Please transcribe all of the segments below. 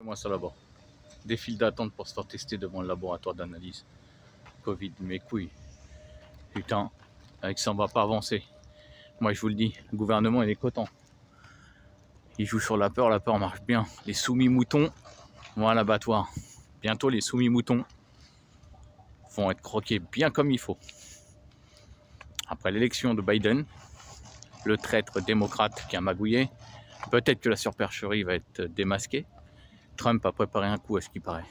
Moi ça là-bas. Des files d'attente pour se faire tester devant le laboratoire d'analyse. Covid, mes couilles. Putain, avec ça on va pas avancer. Moi je vous le dis, le gouvernement il est content. Il joue sur la peur marche bien. Les soumis moutons vont à l'abattoir. Bientôt les soumis moutons vont être croqués bien comme il faut. Après l'élection de Biden, le traître démocrate qui a magouillé, peut-être que la supercherie va être démasquée. Trump a préparé un coup à ce qui paraît.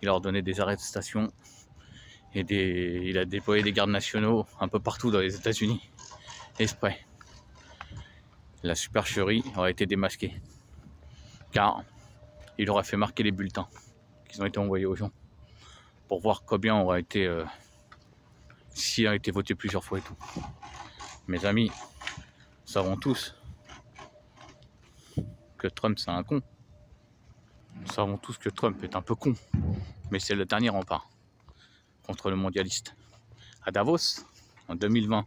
Il a ordonné des arrestations et il a déployé des gardes nationaux un peu partout dans les États-Unis. Exprès. La supercherie aurait été démasquée. Car il aurait fait marquer les bulletins qui ont été envoyés aux gens pour voir combien aurait été s'il a été voté plusieurs fois et tout. Mes amis, nous savons tous que Trump c'est un con. Nous savons tous que Trump est un peu con, mais c'est le dernier rempart contre le mondialiste. À Davos, en 2020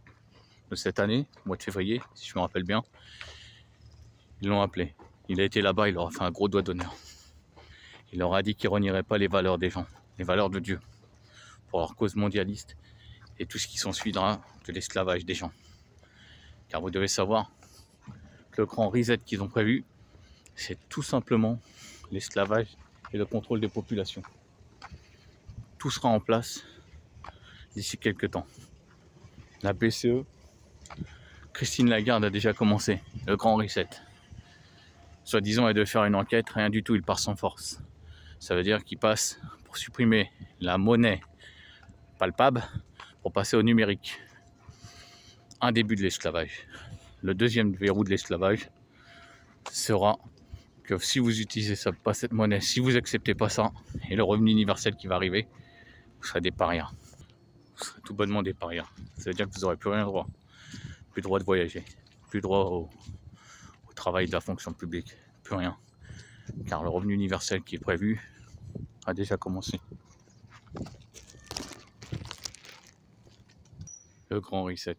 de cette année, mois de février, si je me rappelle bien, ils l'ont appelé. Il a été là-bas, il leur a fait un gros doigt d'honneur. Il leur a dit qu'il renierait pas les valeurs des gens, les valeurs de Dieu, pour leur cause mondialiste et tout ce qui s'ensuivra de l'esclavage des gens. Car vous devez savoir que le grand reset qu'ils ont prévu, c'est tout simplement l'esclavage et le contrôle des populations. Tout sera en place d'ici quelques temps. La BCE, Christine Lagarde a déjà commencé le grand reset. Soi-disant, elle devait faire une enquête, rien du tout, il part sans force. Ça veut dire qu'il passe pour supprimer la monnaie palpable pour passer au numérique. Un début de l'esclavage. Le deuxième verrou de l'esclavage sera que si vous utilisez ça, pas cette monnaie, si vous acceptez pas ça, et le revenu universel qui va arriver, vous serez des parias. Vous serez tout bonnement des parias. Ça veut dire que vous n'aurez plus rien droit. Plus droit de voyager, plus droit au travail de la fonction publique, plus rien. Car le revenu universel qui est prévu a déjà commencé. Le grand reset,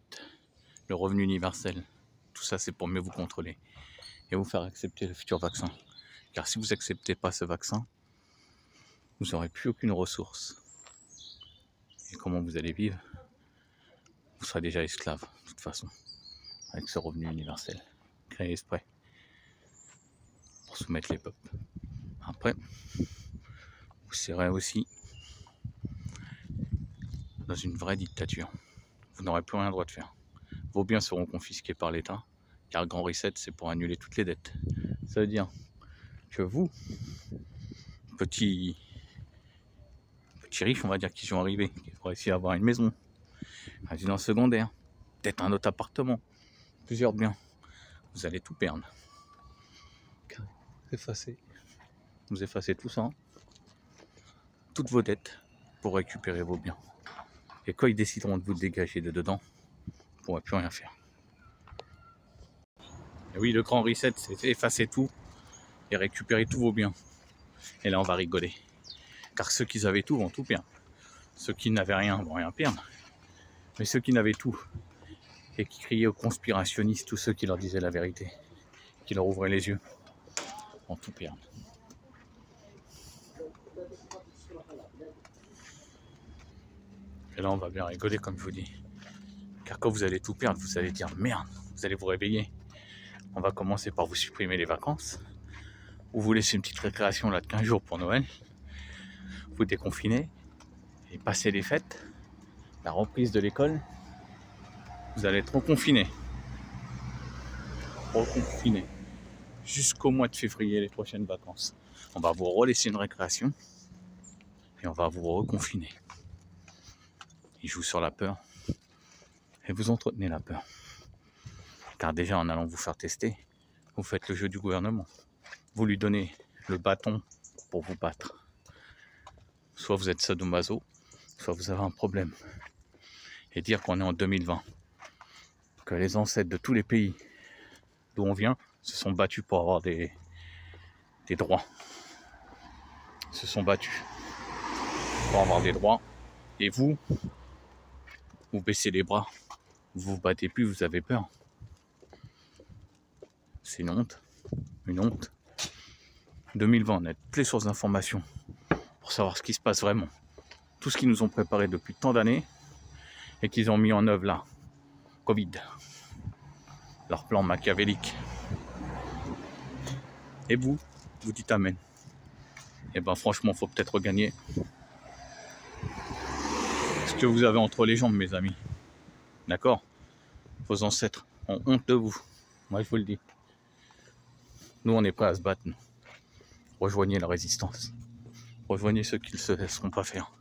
le revenu universel, tout ça c'est pour mieux vous contrôler et vous faire accepter le futur vaccin. Car si vous n'acceptez pas ce vaccin, vous n'aurez plus aucune ressource. Et comment vous allez vivre? Vous serez déjà esclave, de toute façon, avec ce revenu universel, créé exprès, pour soumettre les peuples. Après, vous serez aussi dans une vraie dictature. Vous n'aurez plus rien droit de faire. Vos biens seront confisqués par l'État, car le grand reset, c'est pour annuler toutes les dettes. Ça veut dire que vous, petits riches, on va dire, qui sont arrivés, qui vont réussir à avoir une maison, une résidence secondaire, peut-être un autre appartement, plusieurs biens, vous allez tout perdre. Vous effacez tout ça, toutes vos dettes, pour récupérer vos biens. Et quand ils décideront de vous dégager de dedans, vous ne pourrez plus rien faire. Et oui, le grand reset, c'est effacer tout et récupérer tous vos biens. Et là, on va rigoler. Car ceux qui avaient tout vont tout perdre. Ceux qui n'avaient rien vont rien perdre. Mais ceux qui n'avaient tout et qui criaient aux conspirationnistes, tous ceux qui leur disaient la vérité, qui leur ouvraient les yeux, vont tout perdre. Et là, on va bien rigoler, comme je vous dis. Car quand vous allez tout perdre, vous allez dire merde, vous allez vous réveiller. On va commencer par vous supprimer les vacances, ou vous laisser une petite récréation là de 15 jours pour Noël, vous déconfiner et passer les fêtes, la reprise de l'école, vous allez être reconfiné jusqu'au mois de février, les prochaines vacances. On va vous relaisser une récréation et on va vous reconfiner. Ils jouent sur la peur et vous entretenez la peur. Car déjà en allant vous faire tester, vous faites le jeu du gouvernement. Vous lui donnez le bâton pour vous battre. Soit vous êtes sadomaso, soit vous avez un problème. Et dire qu'on est en 2020, que les ancêtres de tous les pays d'où on vient se sont battus pour avoir des droits. Se sont battus pour avoir des droits. Et vous baissez les bras. Vous vous battez plus, vous avez peur. C'est une honte. Une honte. 2020, on a toutes les sources d'informations pour savoir ce qui se passe vraiment. Tout ce qu'ils nous ont préparé depuis tant d'années et qu'ils ont mis en œuvre là. Covid. Leur plan machiavélique. Et vous dites amen. Et ben franchement, faut peut-être regagner ce que vous avez entre les jambes, mes amis. D'accord? Vos ancêtres ont honte de vous. Moi, je vous le dis. Nous, on est prêts à se battre. Nous. Rejoignez la résistance. Rejoignez ceux qui ne se laisseront pas faire.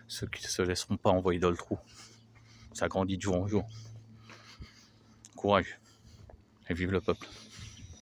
Ceux qui ne se laisseront pas envoyer dans le trou. Ça grandit de jour en jour. Courage. Et vive le peuple.